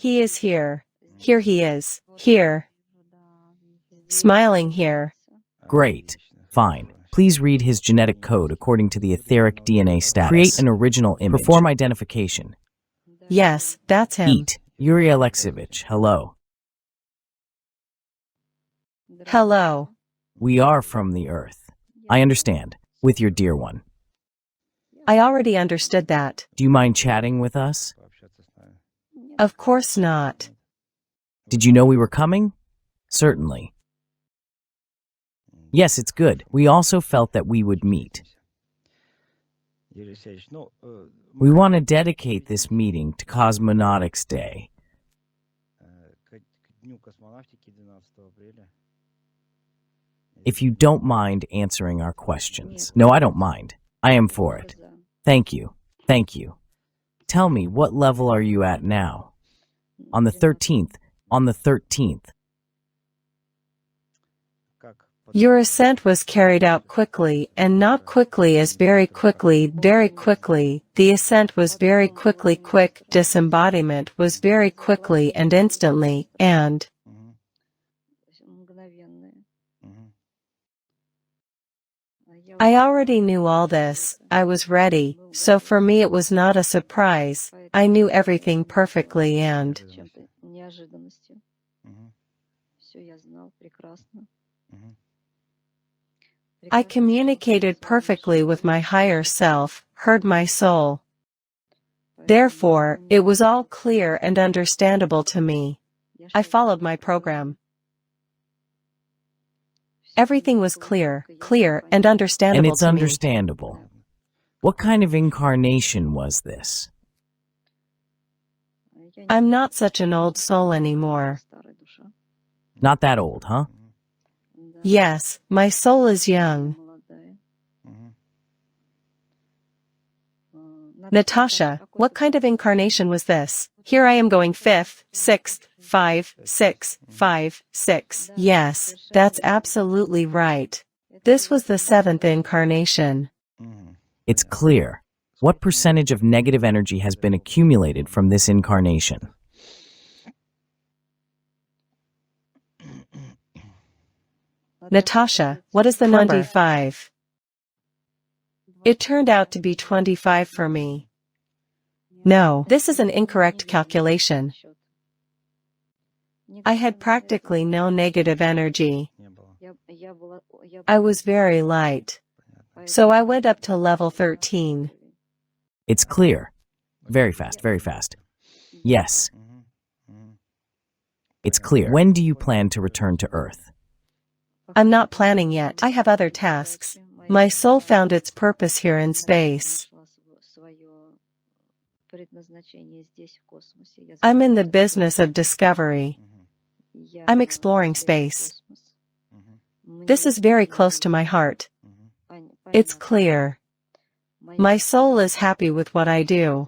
He is here. Here he is. Here. Smiling here. Great. Fine. Please read his genetic code according to the etheric DNA status. Create an original image. Perform identification. Yes, that's him. Eat. Yuri Alexeyevich, hello. Hello. We are from the Earth. I understand. With your dear one. I already understood that. Do you mind chatting with us? Of course not. Did you know we were coming? Certainly. Yes, it's good. We also felt that we would meet. We want to dedicate this meeting to Cosmonautics Day. If you don't mind answering our questions. No, I don't mind. I am for it. Thank you. Thank you. Tell me, what level are you at now? On the 13th. On the 13th. Your ascent was carried out quickly, and not quickly as very quickly, very quickly. The ascent was very quickly, quick. Disembodiment was very quickly and instantly, and I already knew all this. I was ready, so for me it was not a surprise. I knew everything perfectly and I communicated perfectly with my higher self, heard my soul. Therefore, it was all clear and understandable to me. I followed my program. Everything was clear and understandable And it's to me. understandable. What kind of incarnation was this? I'm not such an old soul anymore. Not that old, huh? Yes, my soul is young. Natasha, what kind of incarnation was this? Here I am going 5th, 6th, 5, 6, 5, 6. Yes, that's absolutely right. This was the 7th incarnation. It's clear. What percentage of negative energy has been accumulated from this incarnation? Natasha, what is the number? 25. It turned out to be 25 for me. No, this is an incorrect calculation. I had practically no negative energy. I was very light. So I went up to level 13. It's clear. Very fast, very fast. Yes. It's clear. When do you plan to return to Earth? I'm not planning yet. I have other tasks. My soul found its purpose here in space. I'm in the business of discovery. I'm exploring space. This is very close to my heart. It's clear. My soul is happy with what I do.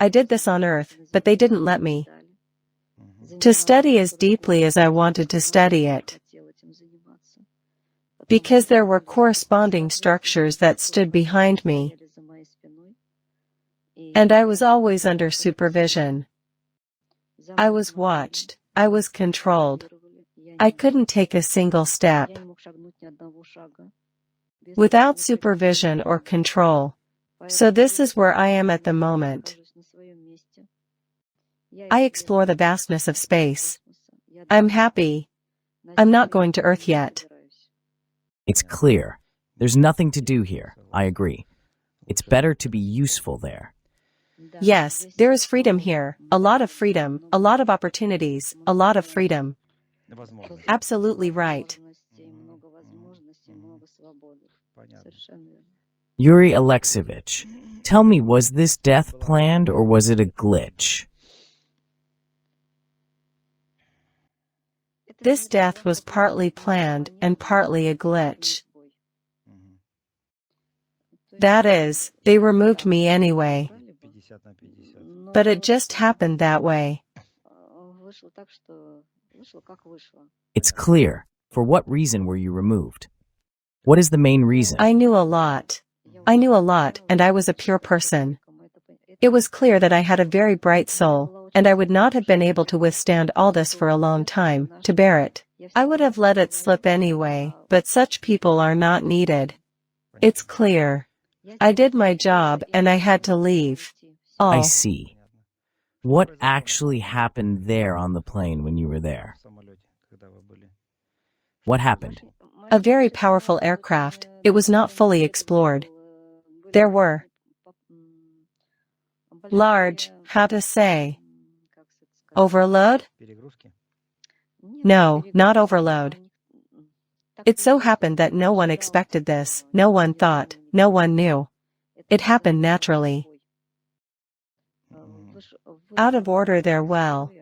I did this on Earth, but they didn't let me. To study as deeply as I wanted to study it. Because there were corresponding structures that stood behind me. And I was always under supervision. I was watched. I was controlled. I couldn't take a single step without supervision or control. So this is where I am at the moment. I explore the vastness of space. I'm happy. I'm not going to Earth yet. It's clear. There's nothing to do here. I agree. It's better to be useful there. Yes, there is freedom here. A lot of freedom, a lot of opportunities, a lot of freedom. Absolutely right. Yuri Alexeyevich, tell me, was this death planned or was it a glitch? This death was partly planned and partly a glitch. That is, they removed me anyway. But it just happened that way. It's clear. For what reason were you removed? What is the main reason? I knew a lot. I knew a lot, and I was a pure person. It was clear that I had a very bright soul. and I would not have been able to withstand all this for a long time, to bear it. I would have let it slip anyway, but such people are not needed. It's clear. I did my job and I had to leave. I All. see. What actually happened there on the plane when you were there? What happened? A very powerful aircraft, it was not fully explored. There were large, how to say, overload? No, not overload. It so happened that no one expected this, no one thought, no one knew. It happened naturally. Out of order there well.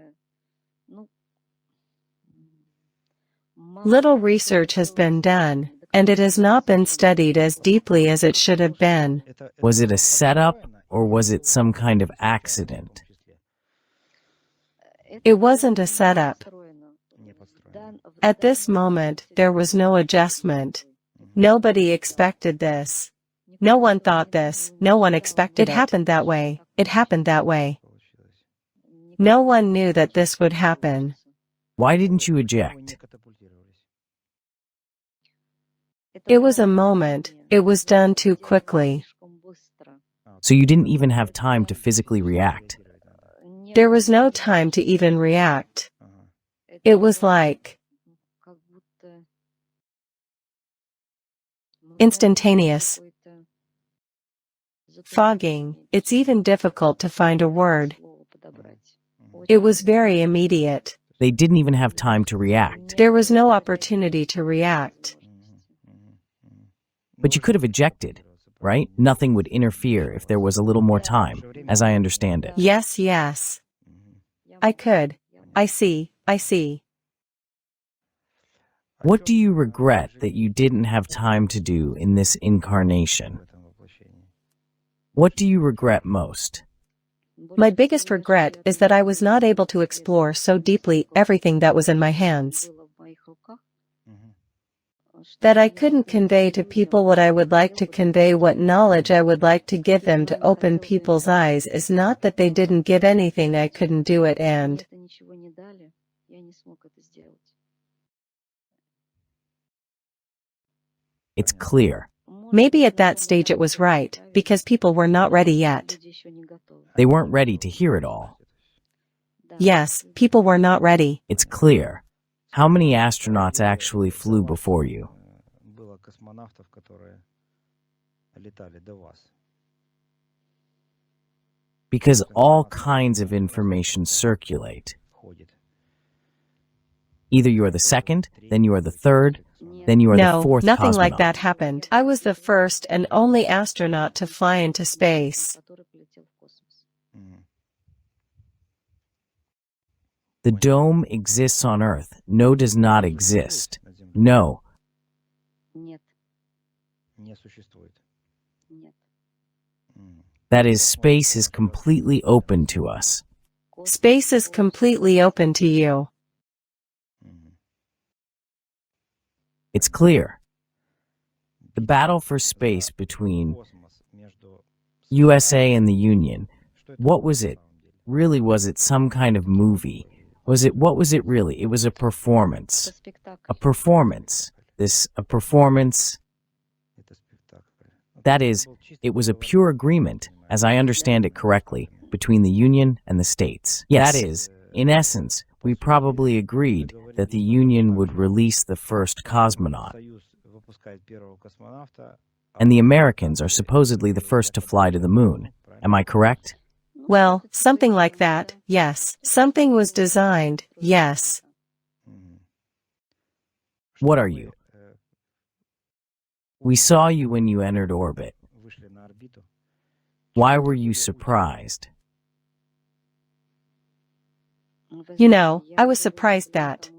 Little research has been done, and it has not been studied as deeply as it should have been. Was it a setup, or was it some kind of accident? It wasn't a setup. At this moment, there was no adjustment. Nobody expected this. No one thought this, no one expected it. It happened that way, it happened that way. No one knew that this would happen. Why didn't you eject? It was a moment, it was done too quickly. So you didn't even have time to physically react? There was no time to even react. It was like instantaneous. Fogging, it's even difficult to find a word. It was very immediate. They didn't even have time to react. There was no opportunity to react. But you could have ejected, right? Nothing would interfere if there was a little more time, as I understand it. Yes, yes. I could. I see, I see. What do you regret that you didn't have time to do in this incarnation? What do you regret most? My biggest regret is that I was not able to explore so deeply everything that was in my hands. That I couldn't convey to people what I would like to convey, what knowledge I would like to give them to open people's eyes, is not that they didn't give anything, I couldn't do it, and It's clear. maybe at that stage it was right, because people were not ready yet. They weren't ready to hear it all. Yes, people were not ready. It's clear. How many astronauts actually flew before you? Because all kinds of information circulate. Either you are the second, then you are the third, then you are the fourth No, nothing like cosmonaut. that happened. I was the first and only astronaut to fly into space. The dome exists on Earth. No does not exist. No. That is, space is completely open to us. Space is completely open to you. It's clear. The battle for space between USA and the Union, what was it? Really, was it some kind of movie? What was it really? It was a performance. A performance. A performance. That is, it was a pure agreement, as I understand it correctly, between the Union and the States. Yes. That is, in essence, we probably agreed that the Union would release the first cosmonaut. And the Americans are supposedly the first to fly to the moon. Am I correct? Well, something like that, yes. Something was designed, yes. What are you? We saw you when you entered orbit. Why were you surprised? You know, I was surprised that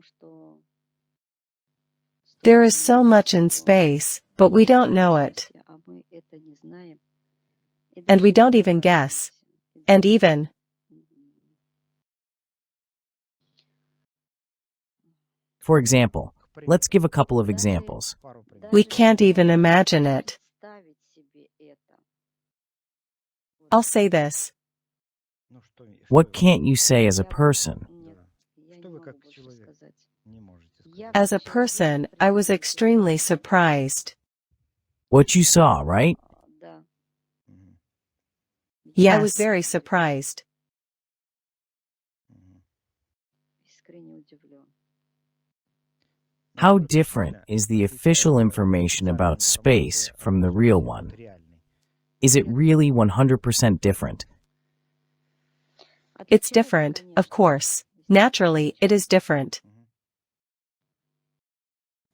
there is so much in space, but we don't know it. And we don't even guess. And even for example, let's give a couple of examples. we can't even imagine it. I'll say this. What can't you say as a person? As a person, I was extremely surprised. What you saw, right? Yes. I was very surprised. How different is the official information about space from the real one? Is it really 100% different? It's different, of course. Naturally, it is different.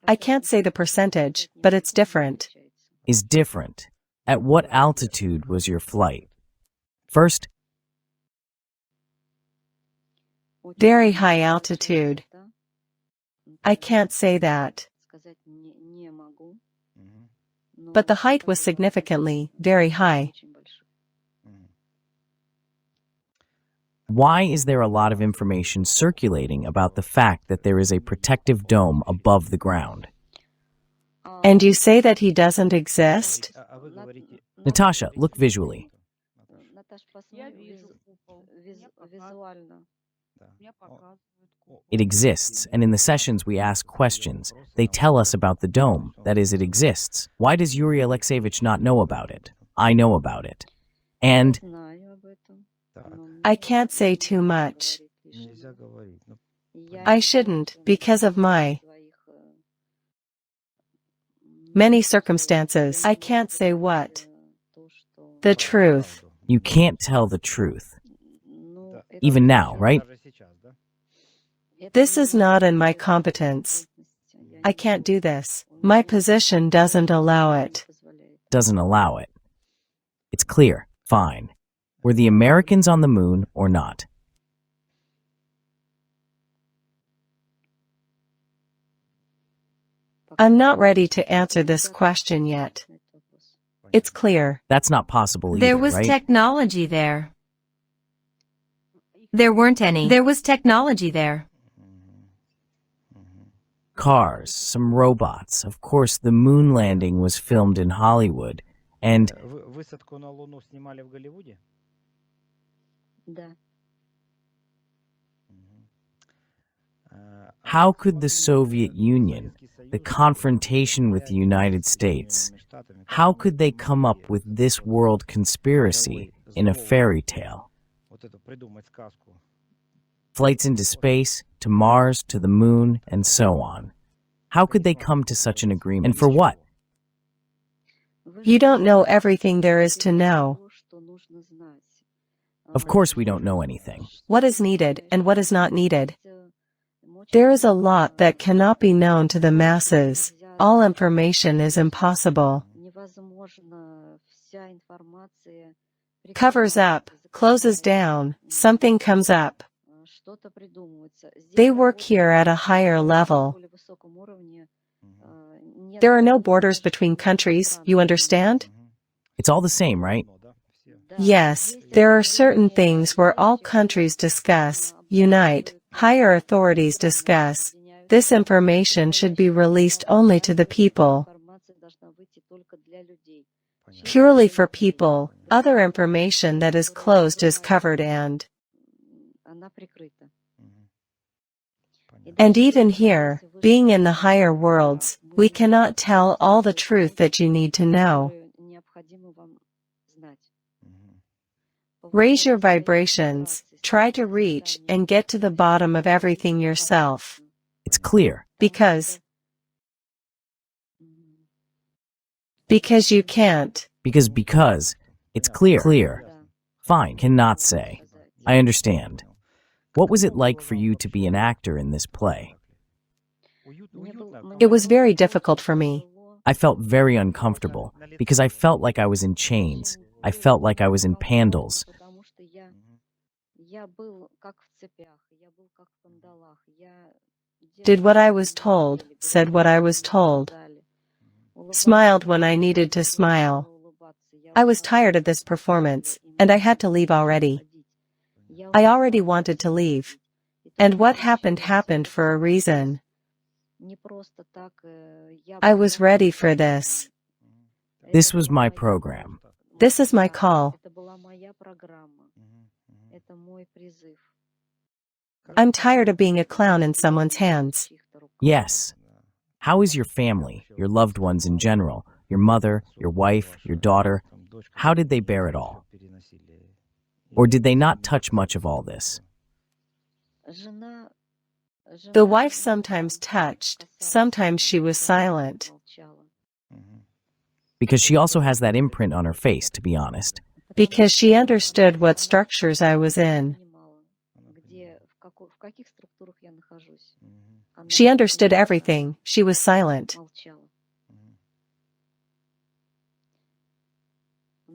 I can't say the percentage, but it's different. Is different. At what altitude was your flight? First, Very high altitude. I can't say that. But the height was significantly very high. why is there a lot of information circulating about the fact that there is a protective dome above the ground? And you say that he doesn't exist? Natasha, look visually. It exists, and in the sessions we ask questions. They tell us about the dome, that is, it exists. Why does Yuri Alexeyevich not know about it? I know about it. And I can't say too much. I shouldn't, because of my many circumstances. I can't say what. The truth. you can't tell the truth. Even now, right? This is not in my competence. I can't do this. My position doesn't allow it. Doesn't allow it. It's clear. Fine. Were the Americans on the moon or not? I'm not ready to answer this question yet. It's clear. That's not possible either, There was right? technology there. There weren't any. There was technology there. Cars, some robots. Of course, the moon landing was filmed in Hollywood. And Высадку на Луну снимали в Голливуде? how could the Soviet Union, the confrontation with the United States, how could they come up with this world conspiracy in a fairy tale? Вот это придумать сказку. Flights into space, to Mars, to the moon, and so on. How could they come to such an agreement? And for what? You don't know everything there is to know. Of course we don't know anything. What is needed and what is not needed. There is a lot that cannot be known to the masses. All information is impossible. Covers up, closes down, something comes up. They work here at a higher level. There are no borders between countries, you understand? It's all the same, right? Yes, there are certain things where all countries discuss, unite, higher authorities discuss. This information should be released only to the people. Purely for people, other information that is closed is covered and even here, being in the higher worlds, we cannot tell all the truth that you need to know. Raise your vibrations, try to reach and get to the bottom of everything yourself. It's clear. Because you can't. Because, it's clear. Clear. Fine, cannot say. I understand. What was it like for you to be an actor in this play? It was very difficult for me. I felt very uncomfortable because I felt like I was in chains. I felt like I was in pandals. Did what I was told, said what I was told. Smiled when I needed to smile. I was tired of this performance, and I had to leave already. I already wanted to leave. And what happened happened for a reason. I was ready for this. This was my program. This is my call. I'm tired of being a clown in someone's hands. Yes. How is your family, your loved ones in general, your mother, your wife, your daughter? How did they bear it all? Or did they not touch much of all this? The wife sometimes touched, sometimes she was silent. Because she also has that imprint on her face, to be honest. Because she understood what structures I was in. She understood everything, she was silent.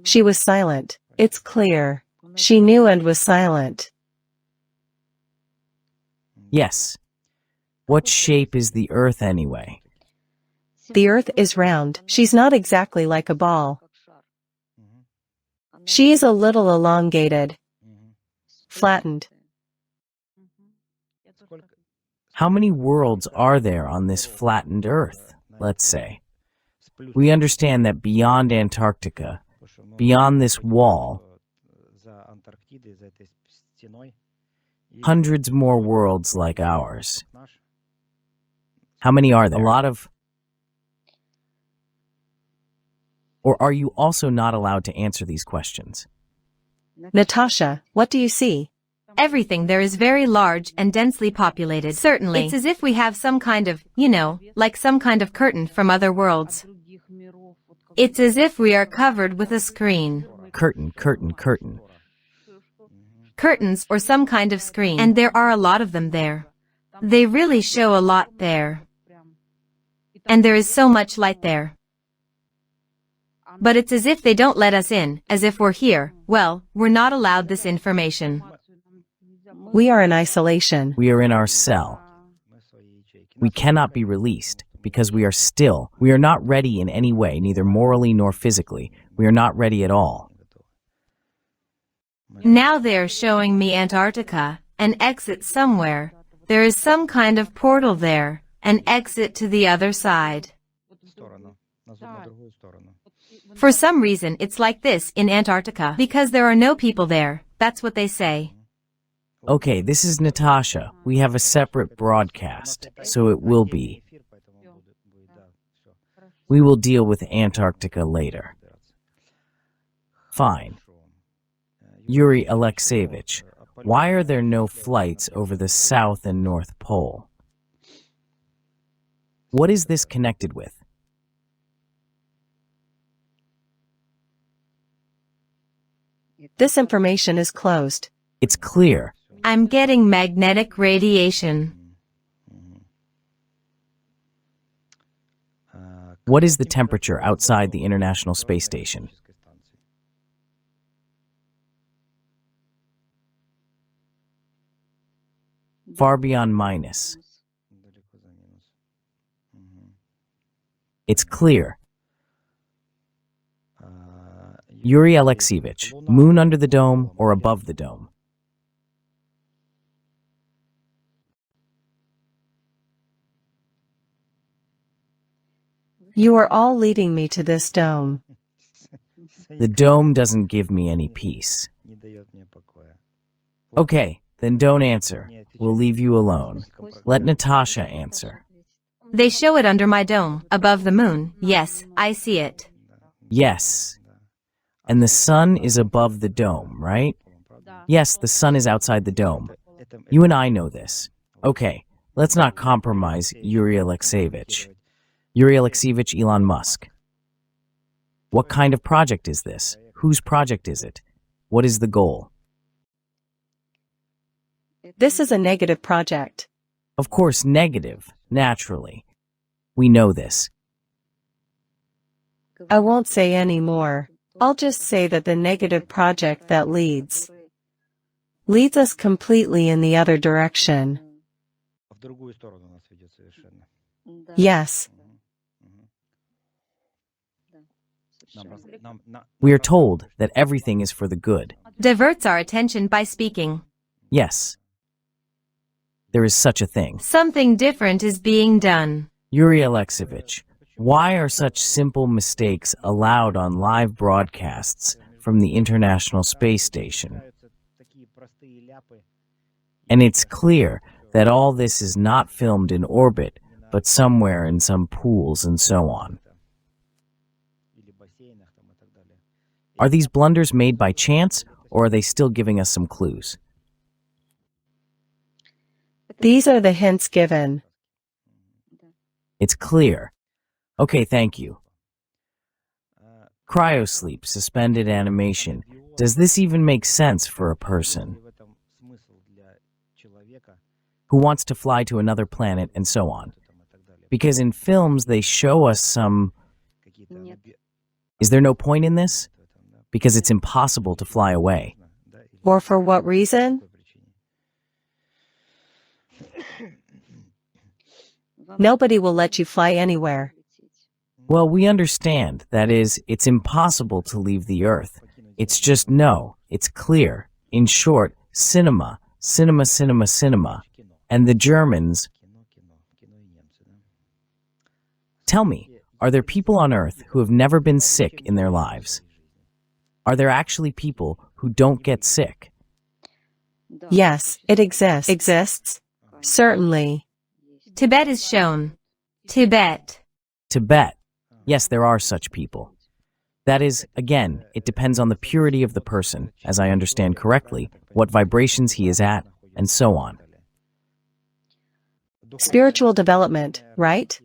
She was silent, it's clear. She knew and was silent. Yes. What shape is the Earth anyway? The Earth is round, she's not exactly like a ball. She is a little elongated, flattened. How many worlds are there on this flattened Earth, let's say? We understand that beyond Antarctica, beyond this wall, hundreds more worlds like ours. How many are there? A lot of... Or are you also not allowed to answer these questions? Natasha, what do you see? Everything there is very large and densely populated. Certainly. It's as if we have some kind of, like some kind of curtain from other worlds. It's as if we are covered with a screen. Curtain, curtain, curtain. Curtains or some kind of screen. And there are a lot of them there. They really show a lot there. And there is so much light there. But it's as if they don't let us in, as if we're here. Well, we're not allowed this information. We are in isolation. We are in our cell. We cannot be released because we are not ready in any way, neither morally nor physically. We are not ready at all. Now they are showing me Antarctica, an exit somewhere. There is some kind of portal there, an exit to the other side. For some reason, it's like this in Antarctica, because there are no people there. That's what they say. Okay, this is Natasha. We have a separate broadcast, so it will be. We will deal with Antarctica later. Fine. Yuri Alexeyevich, why are there no flights over the South and North Pole? What is this connected with? This information is closed. It's clear. I'm getting magnetic radiation. What is the temperature outside the International Space Station? Far beyond minus. It's clear. Yuri Alexeyevich, moon under the dome or above the dome? You are all leading me to this dome. The dome doesn't give me any peace. Okay, then don't answer. We'll leave you alone. Let Natasha answer. They show it under my dome, above the moon. Yes, I see it. Yes. And the sun is above the dome, right? Yes, the sun is outside the dome. You and I know this. Okay, let's not compromise Yuri Alexeyevich. Yuri Alexeyevich Elon Musk. What kind of project is this? Whose project is it? What is the goal? This is a negative project. Of course, negative, naturally. We know this. I won't say any more. I'll just say that the negative project that leads us completely in the other direction. Yes. We are told that everything is for the good. Diverts our attention by speaking. Yes. There is such a thing. Something different is being done. Yuri Alexeyevich, why are such simple mistakes allowed on live broadcasts from the International Space Station? And it's clear that all this is not filmed in orbit, but somewhere in some pools and so on. Are these blunders made by chance, or are they still giving us some clues? These are the hints given. It's clear. Okay, thank you. Cryosleep, suspended animation. Does this even make sense for a person who wants to fly to another planet and so on? Because in films, they show us some... Is there no point in this? Because it's impossible to fly away. Or for what reason? Nobody will let you fly anywhere. Well, we understand. That is, it's impossible to leave the Earth. It's just no. It's clear. In short, cinema, cinema, cinema, cinema. And the Germans... Tell me, are there people on Earth who have never been sick in their lives? Are there actually people who don't get sick? Yes, it exists. Exists? Certainly. Tibet is shown. Tibet. Tibet. Yes, there are such people. That is, again, it depends on the purity of the person, as I understand correctly, what vibrations he is at, and so on. Spiritual development, right?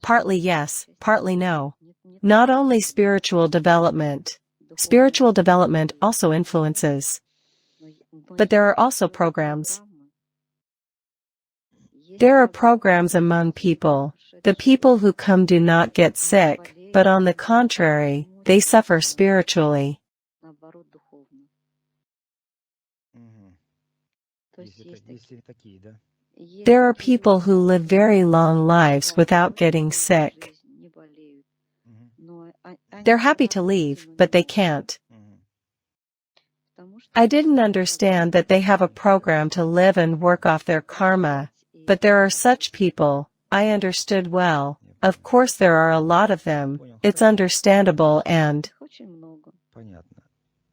Partly yes, partly no. Not only spiritual development also influences. But there are also programs. There are programs among people. The people who come do not get sick, but on the contrary, they suffer spiritually. There are people who live very long lives without getting sick. They're happy to leave, but they can't. I didn't understand that they have a program to live and work off their karma, but there are such people. I understood well. Of course there are a lot of them. It's understandable and...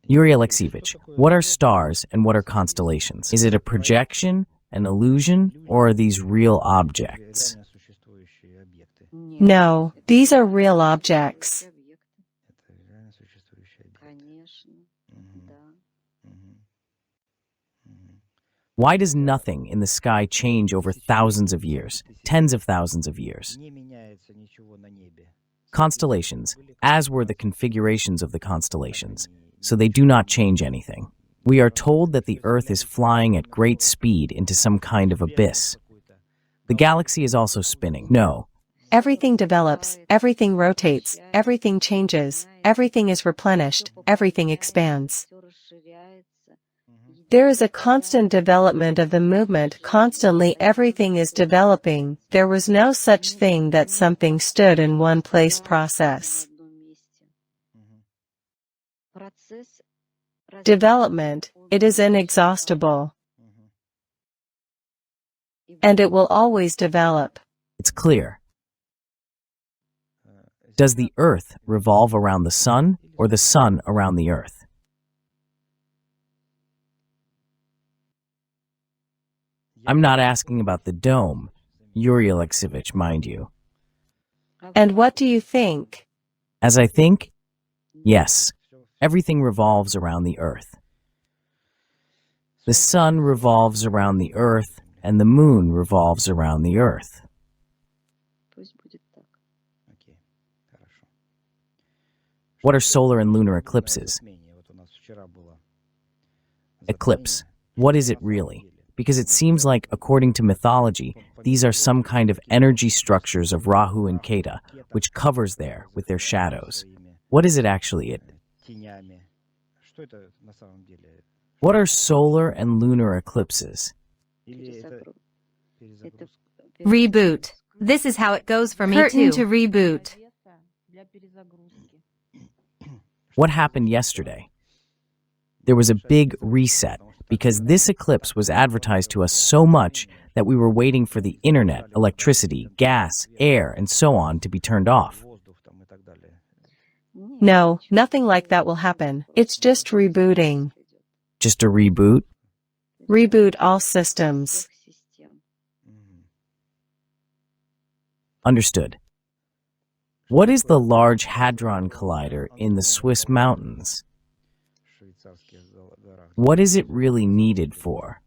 Yuri Alexeyevich, what are stars and what are constellations? Is it a projection, an illusion, or are these real objects? No, these are real objects. Why does nothing in the sky change over thousands of years, tens of thousands of years? Constellations, as were the configurations of the constellations, so they do not change anything. We are told that the Earth is flying at great speed into some kind of abyss. The galaxy is also spinning. No. Everything develops, everything rotates, everything changes, everything is replenished, everything expands. There is a constant development of the movement. Constantly everything is developing. There was no such thing that something stood in one place process. Development, it is inexhaustible. And it will always develop. It's clear. Does the Earth revolve around the Sun or the Sun around the Earth? I'm not asking about the dome, Yuri Alexeyevich, mind you. And what do you think? As I think, yes, everything revolves around the Earth. The Sun revolves around the Earth, and the Moon revolves around the Earth. What are solar and lunar eclipses? Eclipse. What is it really? Because it seems like, according to mythology, these are some kind of energy structures of Rahu and Ketu, which covers there with their shadows. What is it actually? What are solar and lunar eclipses? Reboot. This is how it goes for me too. To reboot. What happened yesterday? There was a big reset, because this eclipse was advertised to us so much that we were waiting for the internet, electricity, gas, air, and so on to be turned off. No, nothing like that will happen. It's just rebooting. Just a reboot? Reboot all systems. Understood. What is the Large Hadron Collider in the Swiss mountains? What is it really needed for?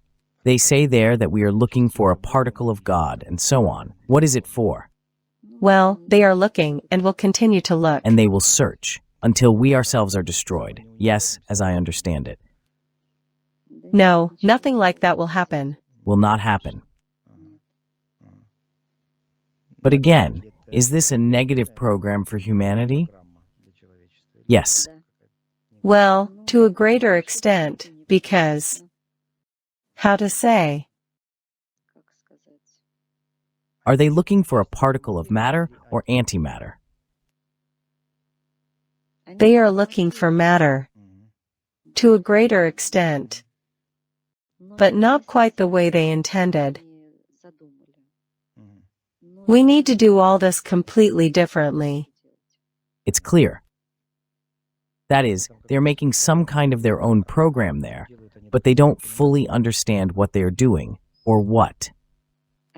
They say there that we are looking for a particle of God and so on. What is it for? Well, they are looking and will continue to look. And they will search until we ourselves are destroyed. Yes, as I understand it. No, nothing like that will happen. Will not happen. But again, is this a negative program for humanity? Yes. Well, to a greater extent, because... How to say? Are they looking for a particle of matter or antimatter? They are looking for matter. To a greater extent. But not quite the way they intended. We need to do all this completely differently. It's clear. That is, they're making some kind of their own program there, but they don't fully understand what they're doing, or what.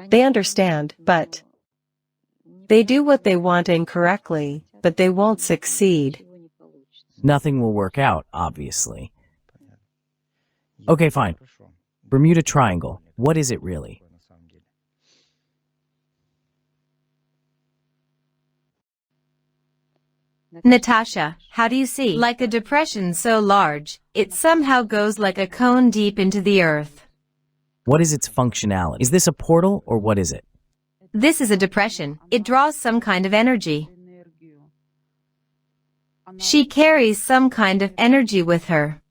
They understand, but they do what they want incorrectly, but they won't succeed. Nothing will work out, obviously. Okay, fine. Bermuda Triangle, what is it really? Natasha, how do you see? Like a depression so large, it somehow goes like a cone deep into the earth. What is its functionality? Is this a portal, or what is it? This is a depression. It draws some kind of energy. She carries some kind of energy with her.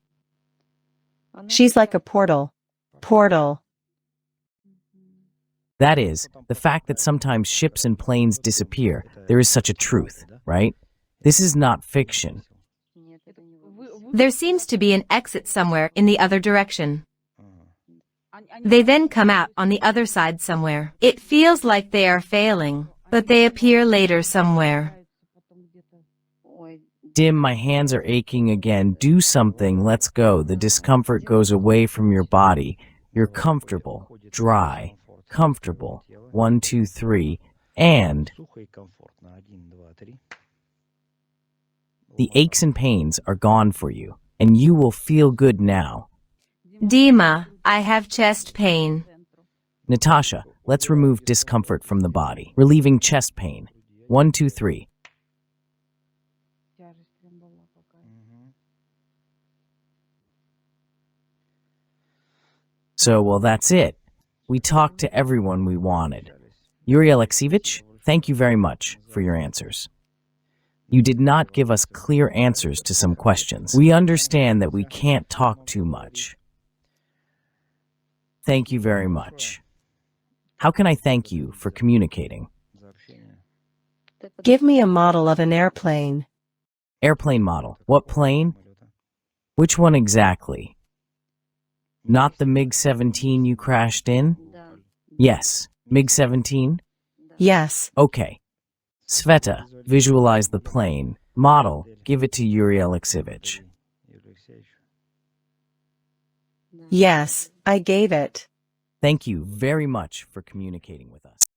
She's like a portal. Portal. That is, the fact that sometimes ships and planes disappear, there is such a truth, right? This is not fiction. There seems to be an exit somewhere in the other direction. They then come out on the other side somewhere. It feels like they are failing, but they appear later somewhere. Dim, my hands are aching again. Do something. Let's go. The discomfort goes away from your body. You're comfortable, dry, comfortable. 1, 2, 3, and the aches and pains are gone for you, and you will feel good now. Dima, I have chest pain. Natasha, let's remove discomfort from the body, relieving chest pain. 1, 2, 3. So, well, that's it. We talked to everyone we wanted. Yuri Alexeyevich, thank you very much for your answers. You did not give us clear answers to some questions. We understand that we can't talk too much. Thank you very much. How can I thank you for communicating? Give me a model of an airplane. Airplane model. What plane? Which one exactly? Not the MiG-17 you crashed in? Yes. MiG-17? Yes. Okay. Sveta, visualize the plane. Model, give it to Yuri Alexeyevich. Yes, I gave it. Thank you very much for communicating with us.